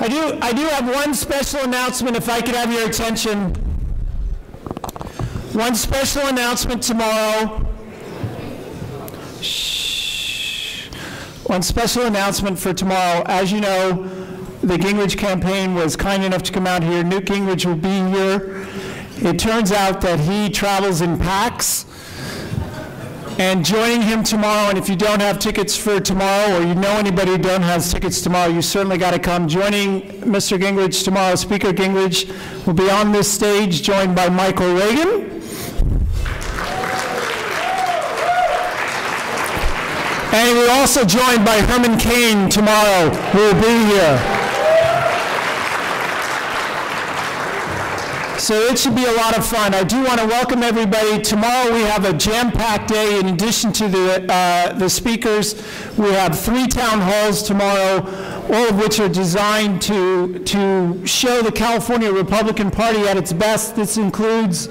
I do have one special announcement, if I could have your attention. One special announcement tomorrow. Shh. One special announcement for tomorrow. As you know, the Gingrich campaign was kind enough to come out here. Newt Gingrich will be here. It turns out that he travels in packs. And joining him tomorrow, and if you don't have tickets for tomorrow, or you know anybody who don't have tickets tomorrow, you certainly got to come. Joining Mr. Gingrich tomorrow, Speaker Gingrich will be on this stage, joined by Michael Reagan. And we're also joined by Herman Cain tomorrow, who will be here. So it should be a lot of fun. I do want to welcome everybody. Tomorrow we have a jam-packed day. In addition to the speakers, we have 3 town halls tomorrow, all of which are designed to show the California Republican Party at its best. This includes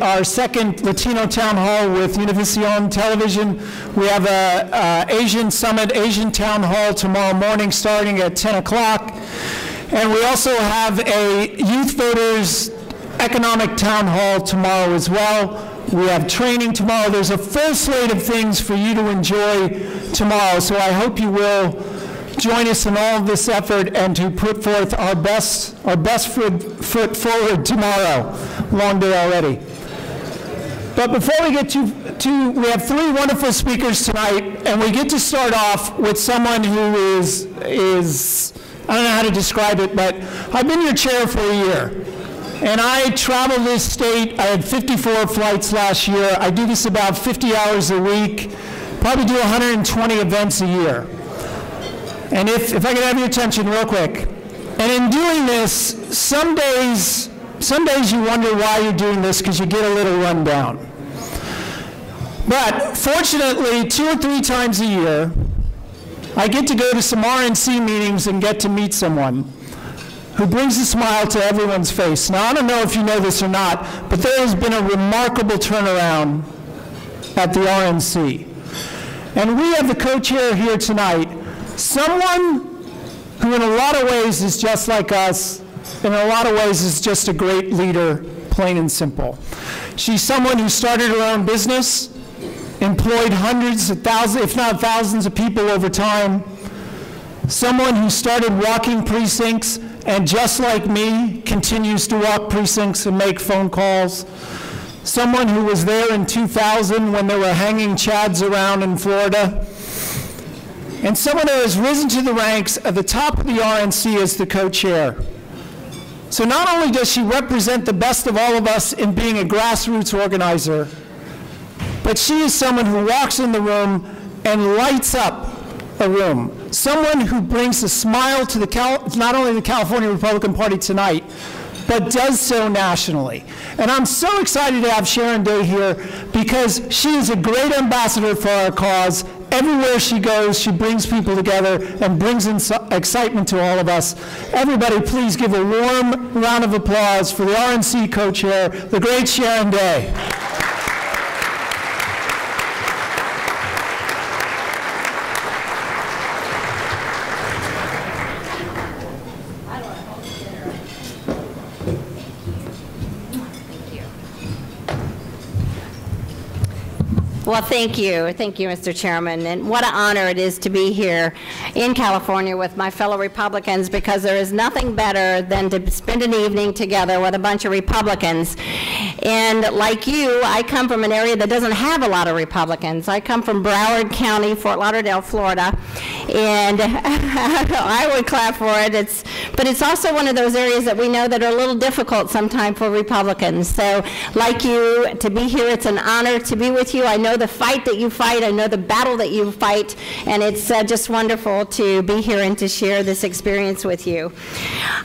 our second Latino town hall with Univision Television. We have a Asian Summit, Asian Town Hall tomorrow morning starting at 10 o'clock. And we also have a Youth Voters Economic Town Hall tomorrow as well. We have training tomorrow. There's a full slate of things for you to enjoy tomorrow. So I hope you will join us in all of this effort and to put forth our best foot forward tomorrow. Long day already. But before we get to we have 3 wonderful speakers tonight, and we get to start off with someone who is I don't know how to describe it, but I've been your chair for a year. And I travel this state. I had 54 flights last year. I do this about 50 hours a week, probably do 120 events a year. And if I could have your attention real quick. And in doing this, some days you wonder why you're doing this, because you get a little run down. But fortunately, 2 or 3 times a year, I get to go to some RNC meetings and get to meet someone who brings a smile to everyone's face. Now, I don't know if you know this or not, but there has been a remarkable turnaround at the RNC. And we have the co-chair here tonight, someone who in a lot of ways is just like us, in a lot of ways is just a great leader, plain and simple. She's someone who started her own business, employed hundreds of thousands, if not thousands of people over time. Someone who started walking precincts and just like me continues to walk precincts and make phone calls. Someone who was there in 2000 when there were hanging chads around in Florida. And someone who has risen to the ranks at the top of the RNC as the co-chair. So not only does she represent the best of all of us in being a grassroots organizer, but she is someone who walks in the room and lights up a room. Someone who brings a smile to not only the California Republican Party tonight, but does so nationally. And I'm so excited to have Sharon Day here because she is a great ambassador for our cause. Everywhere she goes, she brings people together and brings in excitement to all of us. Everybody, please give a warm round of applause for the RNC co-chair, the great Sharon Day. Well, thank you, Mr. Chairman, and what an honor it is to be here in California with my fellow Republicans, because there is nothing better than to spend an evening together with a bunch of Republicans. And like you, I come from an area that doesn't have a lot of Republicans. I come from Broward County, Fort Lauderdale, Florida, and I would clap for it. But it's also one of those areas that we know that are a little difficult sometimes for Republicans. So like you, to be here, it's an honor to be with you. I know the fight that you fight, I know the battle that you fight, and it's just wonderful to be here and to share this experience with you.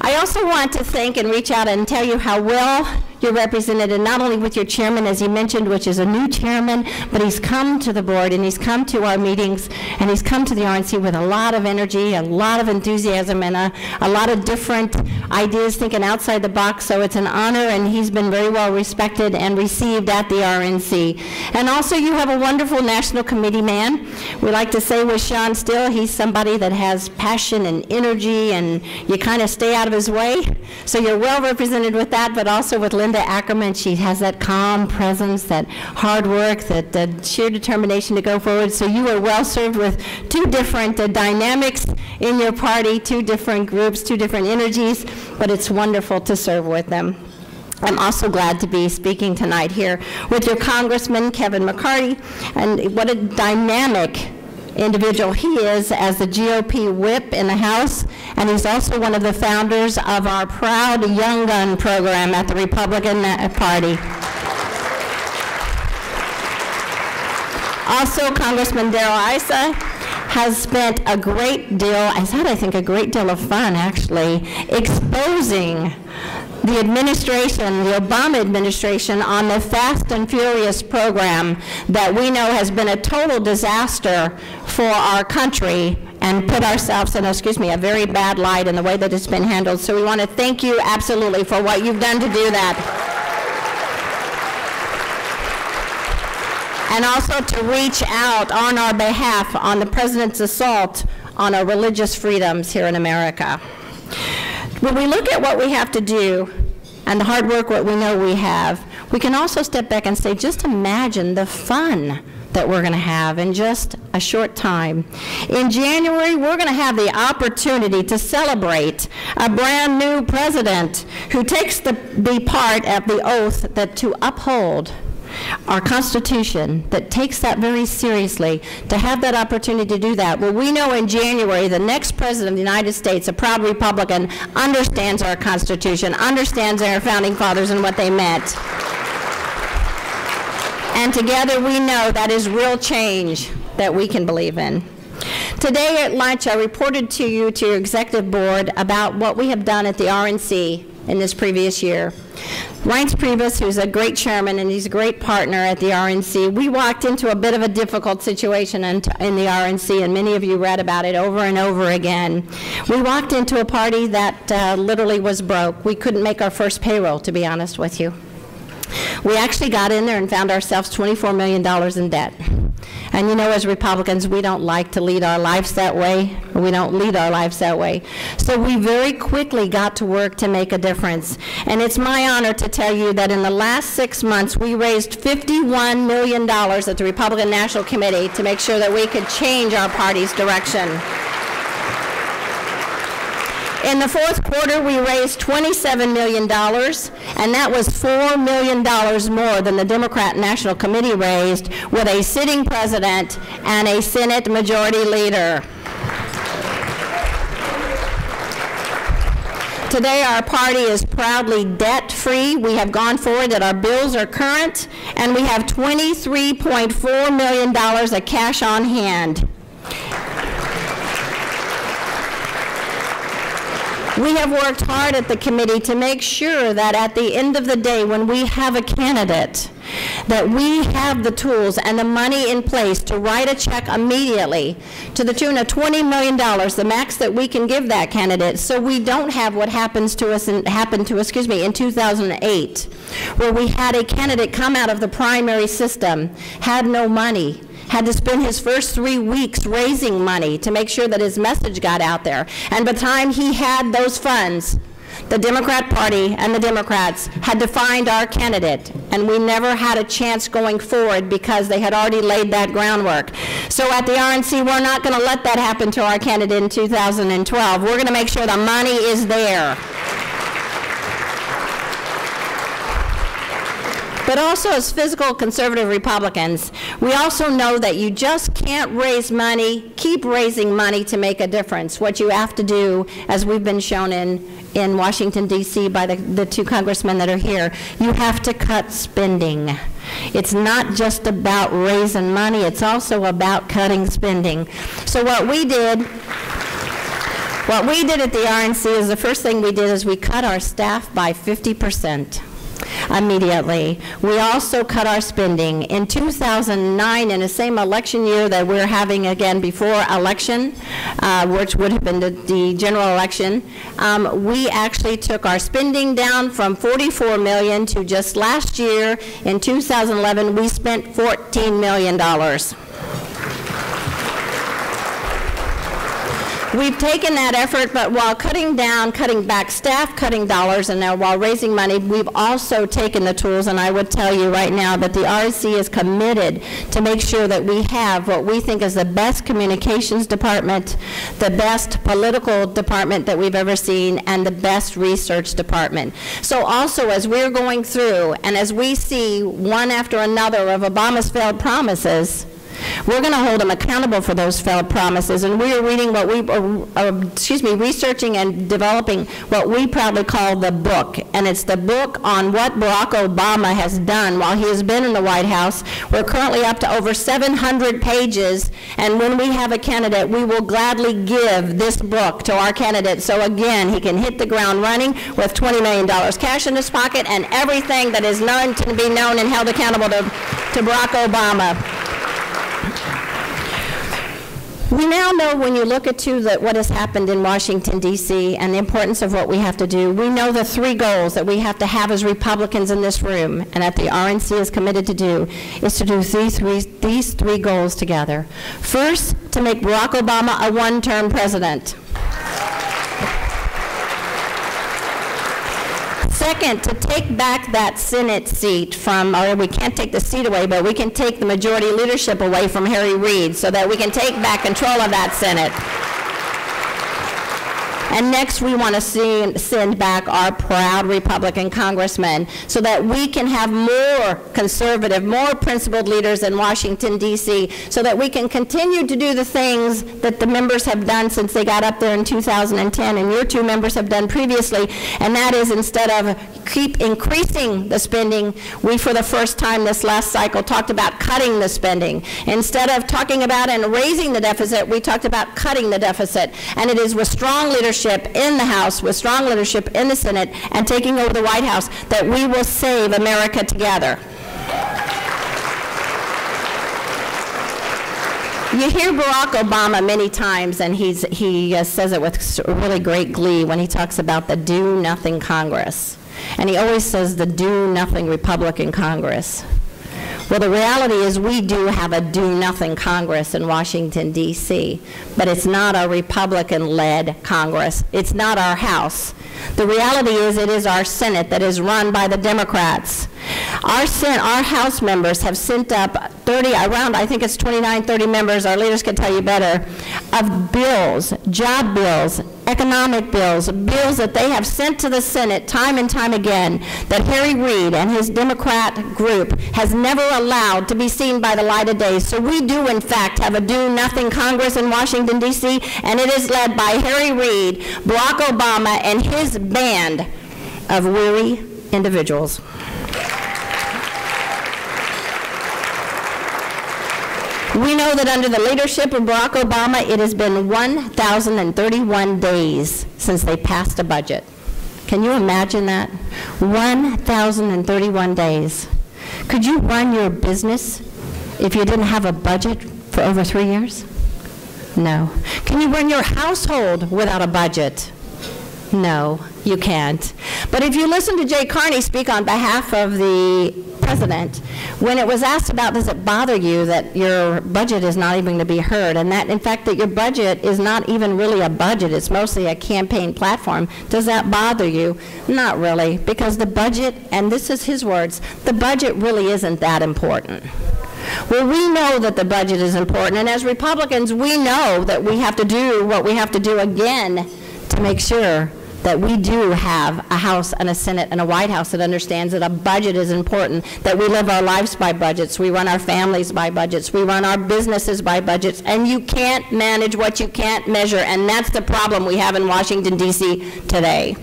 I also want to thank and reach out and tell you how well You're represented not only with your chairman, as you mentioned, which is a new chairman, but he's come to the board and he's come to our meetings and he's come to the RNC with a lot of energy, a lot of enthusiasm, and a lot of different ideas, thinking outside the box. So it's an honor, and he's been very well respected and received at the RNC. And also you have a wonderful national committee man. We like to say with Sean Still, he's somebody that has passion and energy, and you kind of stay out of his way. So you're well represented with that, but also with Linda Ackerman. She has that calm presence, that hard work, that sheer determination to go forward. So you are well served with two different dynamics in your party, two different groups, two different energies, but it's wonderful to serve with them. I'm also glad to be speaking tonight here with your Congressman, Kevin McCarty, and what a dynamic individual he is as the GOP whip in the House, and he's also one of the founders of our proud Young Gun program at the Republican Party. Also, Congressman Darrell Issa has spent a great deal, has had, I think, a great deal of fun, actually, exposing the administration, the Obama administration, on the Fast and Furious program that we know has been a total disaster for our country and put ourselves in, a very bad light in the way that it's been handled. So we want to thank you absolutely for what you've done to do that. And also to reach out on our behalf on the president's assault on our religious freedoms here in America. When we look at what we have to do and the hard work what we know we have, we can also step back and say, just imagine the fun that we're going to have in just a short time. In January, we're going to have the opportunity to celebrate a brand new president who takes the part of the oath that to uphold our Constitution, that takes that very seriously, to have that opportunity to do that. Well, we know in January, the next president of the United States, a proud Republican, understands our Constitution, understands our founding fathers and what they meant. And together we know that is real change that we can believe in. Today at lunch, I reported to you, to your executive board, about what we have done at the RNC in this previous year. Reince Priebus, who's a great chairman and he's a great partner at the RNC, we walked into a bit of a difficult situation in the RNC, and many of you read about it over and over again. We walked into a party that literally was broke. We couldn't make our first payroll, to be honest with you. We actually got in there and found ourselves $24 million in debt. And you know, as Republicans, we don't like to lead our lives that way. We don't lead our lives that way. So we very quickly got to work to make a difference. And it's my honor to tell you that in the last 6 months, we raised $51 million at the Republican National Committee to make sure that we could change our party's direction. In the fourth quarter, we raised $27 million, and that was $4 million more than the Democrat National Committee raised with a sitting president and a Senate Majority Leader. Today, our party is proudly debt-free. We have gone forward that our bills are current, and we have $23.4 million of cash on hand. We have worked hard at the committee to make sure that at the end of the day, when we have a candidate, that we have the tools and the money in place to write a check immediately to the tune of $20 million, the max that we can give that candidate, so we don't have what happened to us in 2008, where we had a candidate come out of the primary system, had no money, had to spend his first 3 weeks raising money to make sure that his message got out there. And by the time he had those funds, the Democrat Party and the Democrats had to find our candidate, and we never had a chance going forward because they had already laid that groundwork. So at the RNC, we're not going to let that happen to our candidate in 2012. We're going to make sure the money is there. But also, as fiscal conservative Republicans, we also know that you just can't raise money, keep raising money to make a difference. What you have to do, as we've been shown in Washington, D.C. by the two congressmen that are here, you have to cut spending. It's not just about raising money, it's also about cutting spending. So what we did at the RNC is the first thing we did is we cut our staff by 50%. immediately. We also cut our spending. In 2009, in the same election year that we're having again before election, which would have been the general election, we actually took our spending down from $44 million to just last year, in 2011, we spent $14 million. We've taken that effort, but while cutting back staff, cutting dollars, and now while raising money, we've also taken the tools, and I would tell you right now that the RNC is committed to make sure that we have what we think is the best communications department, the best political department that we've ever seen, and the best research department. So also, as we're going through, and as we see one after another of Obama's failed promises, we're going to hold them accountable for those failed promises, and we are reading what researching and developing what we proudly call the book, and it's the book on what Barack Obama has done while he has been in the White House. We're currently up to over 700 pages, and when we have a candidate, we will gladly give this book to our candidate, so again, he can hit the ground running with $20 million cash in his pocket and everything that is known to be known and held accountable to Barack Obama. We now know, when you look at what has happened in Washington, D.C., and the importance of what we have to do, we know the three goals that we have to have as Republicans in this room, and that the RNC is committed to do, is to do these three goals together. First, to make Barack Obama a one-term president. Second, to take back that Senate seat from, or we can't take the seat away, but we can take the majority leadership away from Harry Reid so that we can take back control of that Senate. And next, we want to send back our proud Republican congressmen so that we can have more conservative, more principled leaders in Washington, D.C., so that we can continue to do the things that the members have done since they got up there in 2010, and your two members have done previously, and that is, instead of keep increasing the spending, we, for the first time this last cycle, talked about cutting the spending. Instead of talking about and raising the deficit, we talked about cutting the deficit. And it is with strong leadership in the House, with strong leadership in the Senate, and taking over the White House, that we will save America together. You hear Barack Obama many times, and he says it with really great glee when he talks about the do-nothing Congress. And he always says the do-nothing Republican Congress. Well, the reality is we do have a do-nothing Congress in Washington, D.C., but it's not a Republican-led Congress. It's not our House. The reality is it is our Senate that is run by the Democrats. Our House members have sent up around, I think it's 29, 30 members, our leaders can tell you better, of bills, job bills, economic bills, bills that they have sent to the Senate time and time again, that Harry Reid and his Democrat group has never allowed to be seen by the light of day. So we do, in fact, have a do-nothing Congress in Washington, D.C., and it is led by Harry Reid, Barack Obama, and his band of weary individuals. We know that under the leadership of Barack Obama, it has been 1,031 days since they passed a budget. Can you imagine that? 1,031 days. Could you run your business if you didn't have a budget for over 3 years? No. Can you run your household without a budget? No, you can't. But if you listen to Jay Carney speak on behalf of the president, when it was asked about, does it bother you that your budget is not even going to be heard, and that, in fact, that your budget is not even really a budget, it's mostly a campaign platform, does that bother you? Not really, because the budget, and this is his words, the budget really isn't that important. Well, we know that the budget is important, and as Republicans, we know that we have to do what we have to do again to make sure that we do have a House and a Senate and a White House that understands that a budget is important, that we live our lives by budgets, we run our families by budgets, we run our businesses by budgets, and you can't manage what you can't measure, and that's the problem we have in Washington, D.C. today.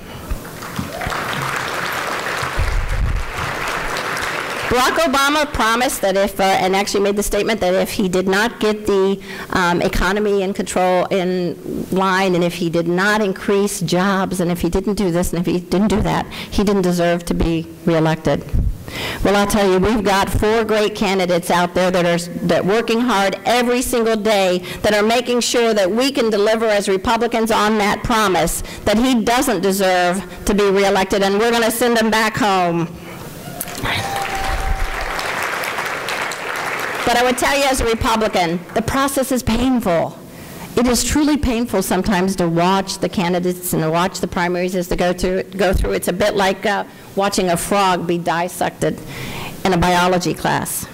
Barack Obama promised that if, and actually made the statement that if he did not get the economy in control, in line, and if he did not increase jobs, and if he didn't do this, and if he didn't do that, he didn't deserve to be reelected. Well, I'll tell you, we've got 4 great candidates out there that are working hard every single day, that are making sure that we can deliver as Republicans on that promise that he doesn't deserve to be reelected, and we're going to send him back home. But I would tell you as a Republican, the process is painful. It is truly painful sometimes to watch the candidates and to watch the primaries as they go through. It's a bit like watching a frog be dissected in a biology class.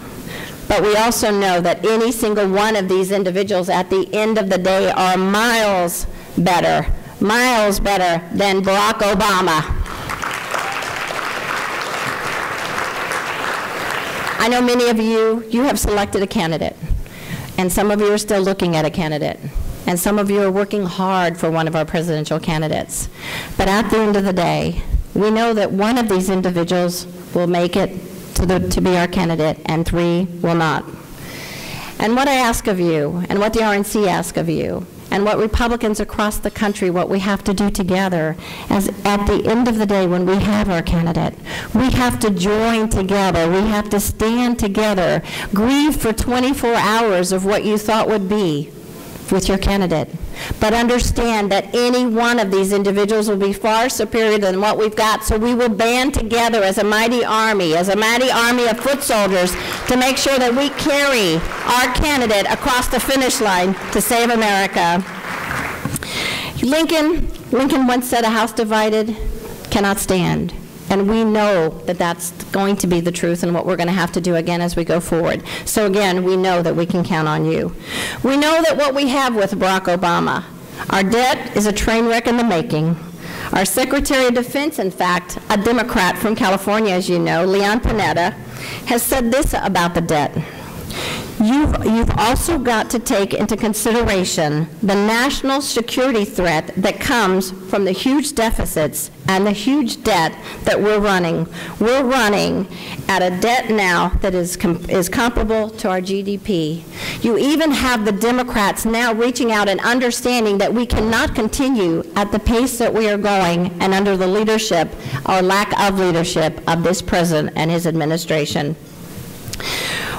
But we also know that any single one of these individuals at the end of the day are miles better than Barack Obama. I know many of you have selected a candidate, and some of you are still looking at a candidate. And some of you are working hard for one of our presidential candidates. But at the end of the day, we know that one of these individuals will make it to be our candidate, and 3 will not. And what I ask of you, and what the RNC asks of you, and what Republicans across the country, what we have to do together, as at the end of the day when we have our candidate, we have to join together, we have to stand together, grieve for 24 hours of what you thought would be with your candidate. But understand that any one of these individuals will be far superior than what we've got, so we will band together as a mighty army of foot soldiers to make sure that we carry our candidate across the finish line to save America. Lincoln once said, "A house divided cannot stand." And we know that that's going to be the truth and what we're going to have to do again as we go forward. So again, we know that we can count on you. We know that what we have with Barack Obama, our debt is a train wreck in the making. Our Secretary of Defense, in fact, a Democrat from California, as you know, Leon Panetta, has said this about the debt. You've also got to take into consideration the national security threat that comes from the huge deficits and the huge debt that we're running. We're running at a debt now that is comparable to our GDP. You even have the Democrats now reaching out and understanding that we cannot continue at the pace that we are going and under the leadership or lack of leadership of this president and his administration.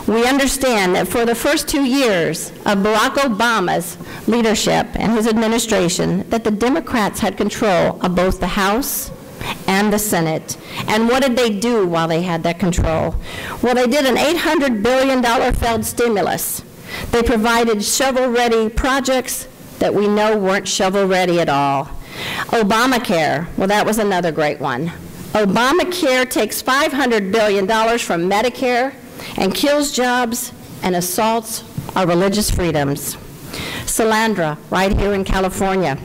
We understand that for the first 2 years of Barack Obama's leadership and his administration, that the Democrats had control of both the House and the Senate. And what did they do while they had that control? Well, they did an $800 billion failed stimulus. They provided shovel-ready projects that we know weren't shovel-ready at all. Obamacare, well, that was another great one. Obamacare takes $500 billion from Medicare and kills jobs and assaults our religious freedoms. Salandra, right here in California,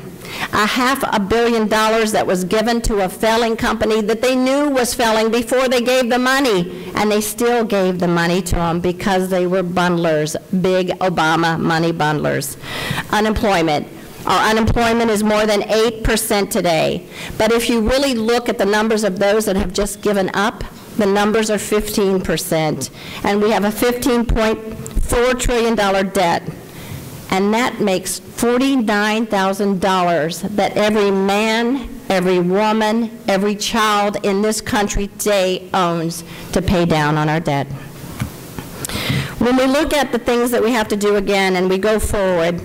$500 million that was given to a failing company that they knew was failing before they gave the money, and they still gave the money to them because they were bundlers, big Obama money bundlers. Unemployment. Our unemployment is more than 8% today, but if you really look at the numbers of those that have just given up, the numbers are 15%, and we have a $15.4 trillion debt, and that makes $49,000 that every man, every woman, every child in this country today owns to pay down on our debt. When we look at the things that we have to do again and we go forward,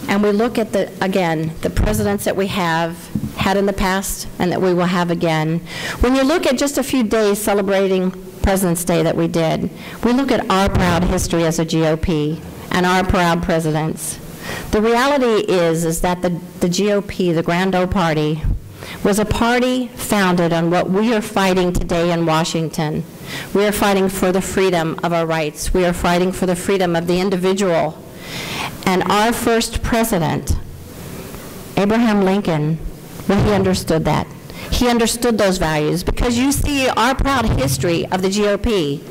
and we look at, the presidents that we have had in the past and that we will have again. When you look at just a few days celebrating President's Day that we did, we look at our proud history as a GOP and our proud presidents. The reality is that the GOP, the Grand Old Party, was a party founded on what we are fighting today in Washington. We are fighting for the freedom of our rights. We are fighting for the freedom of the individual. And our first president, Abraham Lincoln, well, he understood that. He understood those values because you see our proud history of the GOP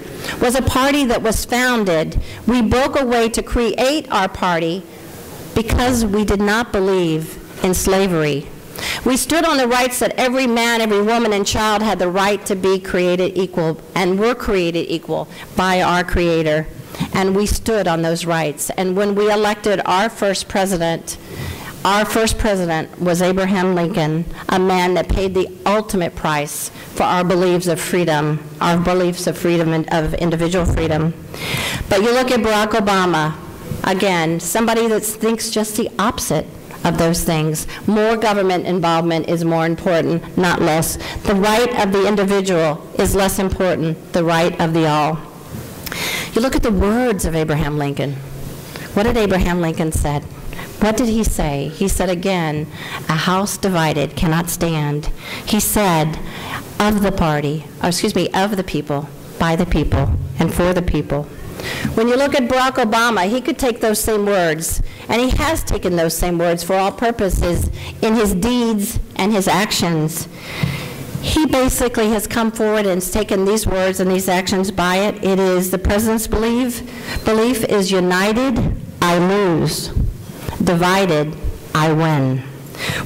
was a party that was founded. We broke away to create our party because we did not believe in slavery. We stood on the rights that every man, every woman, and child had the right to be created equal, and were created equal by our Creator. And we stood on those rights. And when we elected our first president was Abraham Lincoln, a man that paid the ultimate price for our beliefs of freedom, and of individual freedom. But you look at Barack Obama, again, somebody that thinks just the opposite of those things. More government involvement is more important, not less. The right of the individual is less important, the right of the all. You look at the words of Abraham Lincoln. What did Abraham Lincoln say? What did he say? He said again, a house divided cannot stand. He said, of the people, by the people, and for the people. When you look at Barack Obama, he could take those same words, and he has taken those same words for all purposes in his deeds and his actions. He basically has come forward and has taken these words and these actions by it. It is the president's belief is united, I lose. Divided, I win.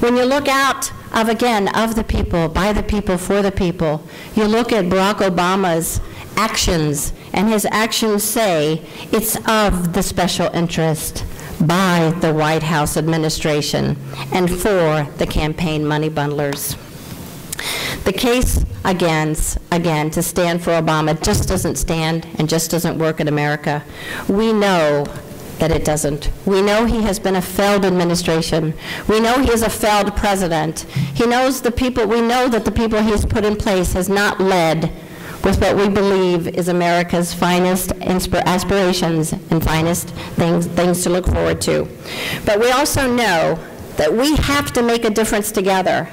When you look out of, again, of the people, by the people, for the people, you look at Barack Obama's actions, and his actions say it's of the special interest by the White House administration and for the campaign money bundlers. The case, again, to stand for Obama just doesn't stand and just doesn't work in America. We know that it doesn't. We know he has been a failed administration. We know he is a failed president. We know that the people he has put in place has not led with what we believe is America's finest aspirations and finest things to look forward to. But we also know that we have to make a difference together.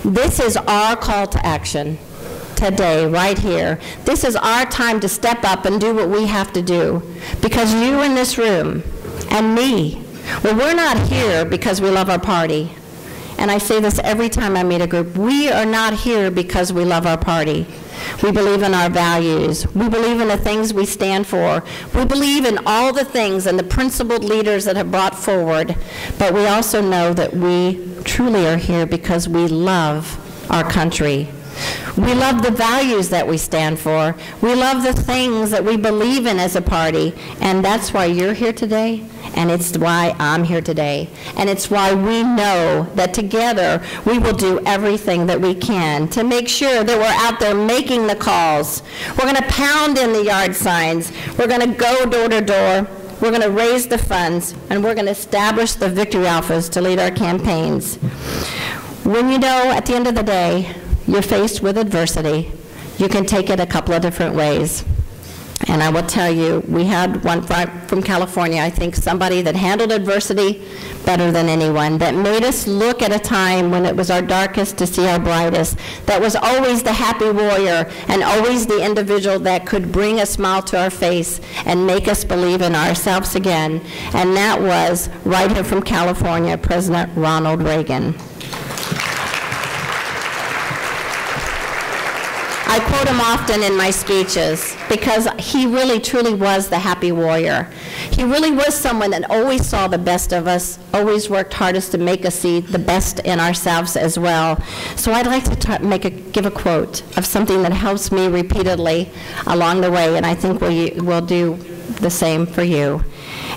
This is our call to action today, right here. This is our time to step up and do what we have to do. Because you in this room, and me, well, we're not here because we love our party. And I say this every time I meet a group. We are not here because we love our party. We believe in our values. We believe in the things we stand for. We believe in all the things and the principled leaders that have brought forward. But we also know that we truly are here because we love our country. We love the values that we stand for. We love the things that we believe in as a party. And that's why you're here today, and it's why I'm here today. And it's why we know that together we will do everything that we can to make sure that we're out there making the calls. We're going to pound in the yard signs. We're going to go door to door. We're going to raise the funds, and we're going to establish the victory alphas to lead our campaigns. When you know, at the end of the day, you're faced with adversity, you can take it a couple of different ways. And I will tell you, we had one from California, I think somebody that handled adversity better than anyone, that made us look at a time when it was our darkest to see our brightest, that was always the happy warrior and always the individual that could bring a smile to our face and make us believe in ourselves again. And that was, right here from California, President Ronald Reagan. I quote him often in my speeches because he really truly was the happy warrior. He really was someone that always saw the best of us, always worked hardest to make us see the best in ourselves as well. So I'd like to give a quote of something that helps me repeatedly along the way, and I think we'll do the same for you.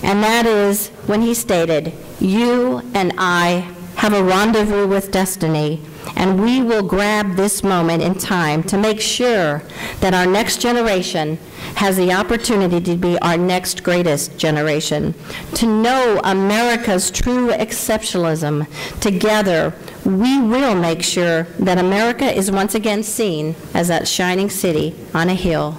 And that is when he stated, "You and I have a rendezvous with destiny, and we will grab this moment in time to make sure that our next generation has the opportunity to be our next greatest generation. To know America's true exceptionalism, together we will make sure that America is once again seen as that shining city on a hill."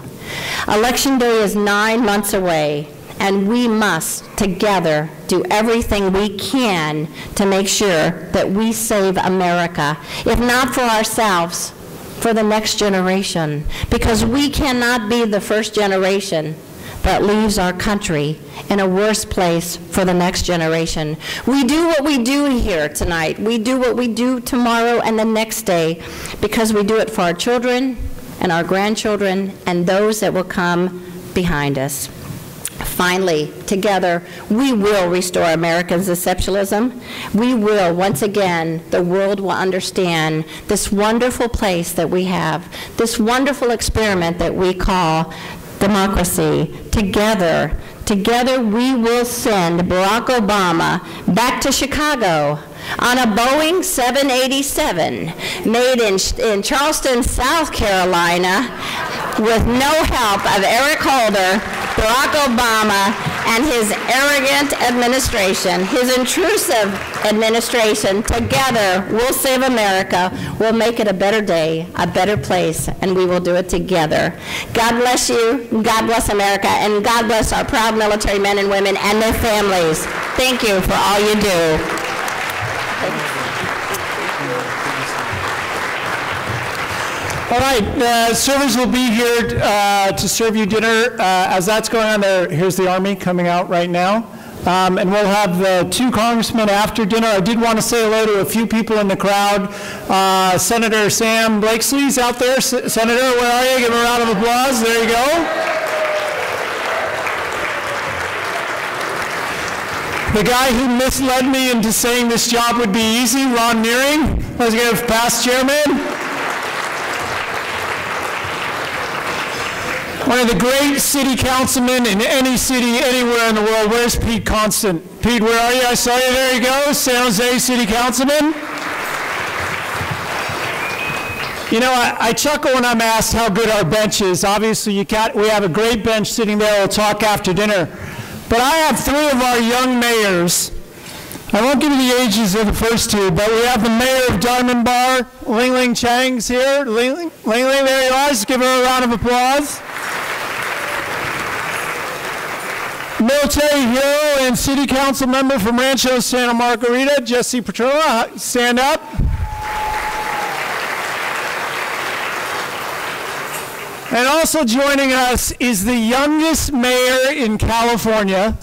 Election day is 9 months away, and we must, together, do everything we can to make sure that we save America, if not for ourselves, for the next generation. Because we cannot be the first generation that leaves our country in a worse place for the next generation. We do what we do here tonight. We do what we do tomorrow and the next day because we do it for our children and our grandchildren and those that will come behind us. Finally, together, we will restore America's exceptionalism. We will, once again, the world will understand this wonderful place that we have, this wonderful experiment that we call democracy. Together, we will send Barack Obama back to Chicago on a Boeing 787 made in Charleston, South Carolina, with no help of Eric Holder, Barack Obama, and his arrogant administration, his intrusive administration. Together, we'll save America. We'll make it a better day, a better place, and we will do it together. God bless you, God bless America, and God bless our proud military men and women and their families. Thank you for all you do. All right, servers will be here to serve you dinner. As that's going on there, here's the Army coming out right now. And we'll have the 2 congressmen after dinner. I did want to say hello to a few people in the crowd. Senator Sam Blakesley's out there. Senator, where are you? Give him a round of applause. There you go. The guy who misled me into saying this job would be easy, Ron Nearing. I was going to past chairman. One of the great city councilmen in any city, anywhere in the world. Where's Pete Constant? Pete, where are you? I saw you. There you go. San Jose city councilman. You know, I chuckle when I'm asked how good our bench is. Obviously, we have a great bench sitting there. We'll talk after dinner. But I have 3 of our young mayors. I won't give you the ages of the first 2, but we have the mayor of Diamond Bar, Ling Ling Chang's here. Ling Ling, there you are. Just give her a round of applause. Military hero and city council member from Rancho Santa Margarita, Jesse Petrola, stand up. And also joining us is the youngest mayor in California.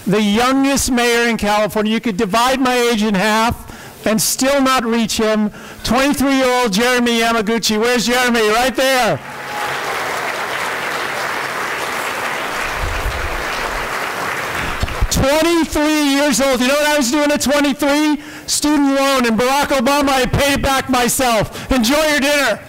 The youngest mayor in California. You could divide my age in half and still not reach him. 23-year-old Jeremy Yamaguchi. Where's Jeremy? Right there. $23 old. You know what I was doing at 23? Student loan, and Barack Obama, I paid it back myself. Enjoy your dinner.